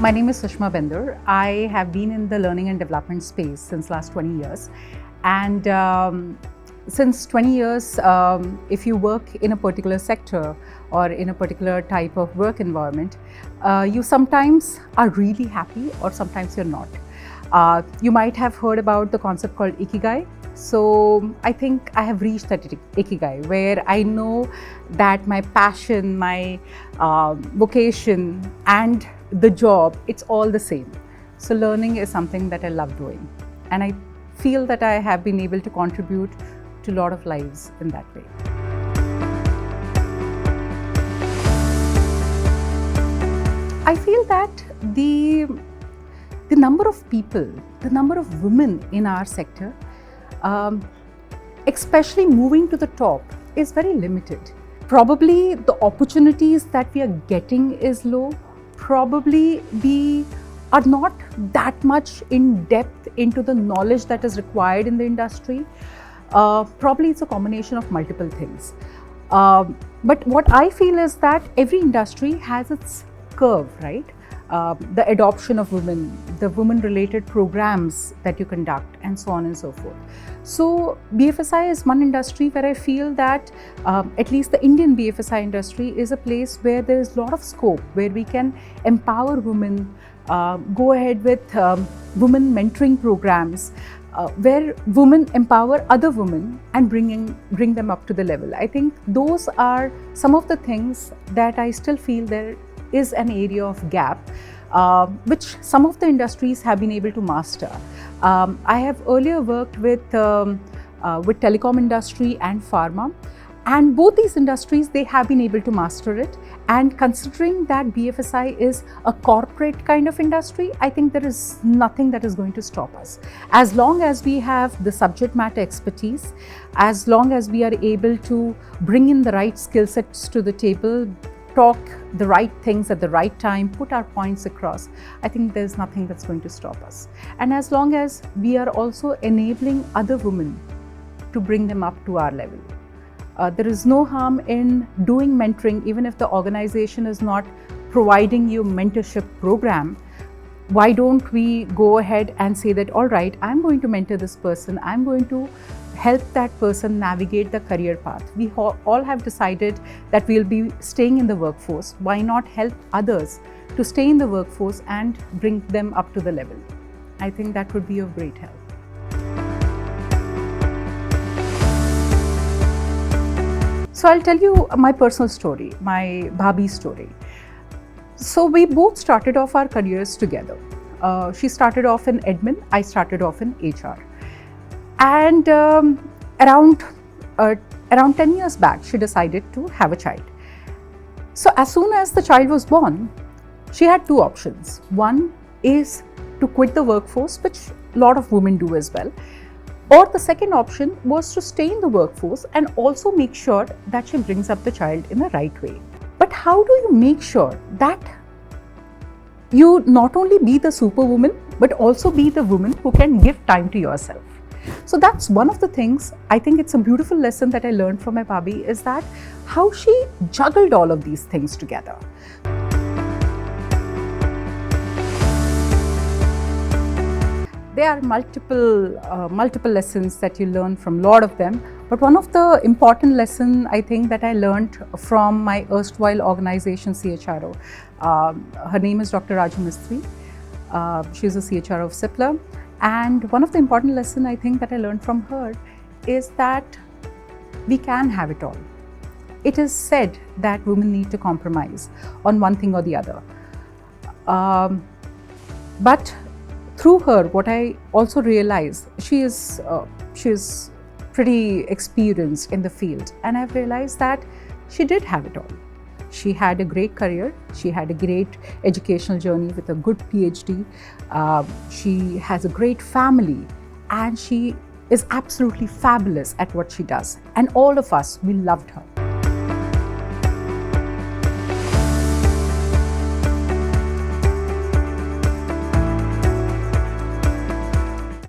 My name is Sushma Bendore. I have been in the learning and development space since last 20 years. And since 20 years, if you work in a particular sector or in a particular type of work environment, you sometimes are really happy or sometimes you're not. You might have heard about the concept called Ikigai. So I think I have reached that Ikigai where I know that my passion, my vocation and the job, it's all the same. So learning is something that I love doing. And I feel that I have been able to contribute to a lot of lives in that way. I feel that the number of people, the number of women in our sector, especially moving to the top, is very limited. Probably the opportunities that we are getting is low. Probably we are not that much in depth into the knowledge that is required in the industry. Probably it's a combination of multiple things. But what I feel is that every industry has its curve, right? The adoption of women, the women-related programs that you conduct, and so on and so forth. So BFSI is one industry where I feel that at least the Indian BFSI industry is a place where there is a lot of scope, where we can empower women, go ahead with women mentoring programs, where women empower other women and bring them up to the level. I think those are some of the things that I still feel there is an area of gap, which some of the industries have been able to master. I have earlier worked with telecom industry and pharma, and both these industries, they have been able to master it. And considering that BFSI is a corporate kind of industry, I think there is nothing that is going to stop us. As long as we have the subject matter expertise, as long as we are able to bring in the right skill sets to the table, talk the right things at the right time, put our points across, I think there's nothing that's going to stop us. And as long as we are also enabling other women to bring them up to our level. There is no harm in doing mentoring, even if the organization is not providing you mentorship program. Why don't we go ahead and say that, all right, I'm going to mentor this person, I'm going to help that person navigate the career path. We all have decided that we'll be staying in the workforce. Why not help others to stay in the workforce and bring them up to the level? I think that would be of great help. So I'll tell you my personal story, my Bhabhi story. So we both started off our careers together. She started off in admin, I started off in HR. And around 10 years back, she decided to have a child. So as soon as the child was born, she had two options. One is to quit the workforce, which a lot of women do as well. Or the second option was to stay in the workforce and also make sure that she brings up the child in the right way. But how do you make sure that you not only be the superwoman, but also be the woman who can give time to yourself? So that's one of the things, I think it's a beautiful lesson that I learned from my Bhabhi, is that how she juggled all of these things together. There are multiple lessons that you learn from a lot of them, but one of the important lessons I think that I learned from my erstwhile organization CHRO. Her name is Dr. Raju Mistry. She's a CHRO of Cipla. And one of the important lessons I think that I learned from her is that we can have it all. It is said that women need to compromise on one thing or the other. But through her, what I also realized, she is pretty experienced in the field, and I've realized that she did have it all. She had a great career, she had a great educational journey with a good PhD, she has a great family, and she is absolutely fabulous at what she does. And all of us, we loved her.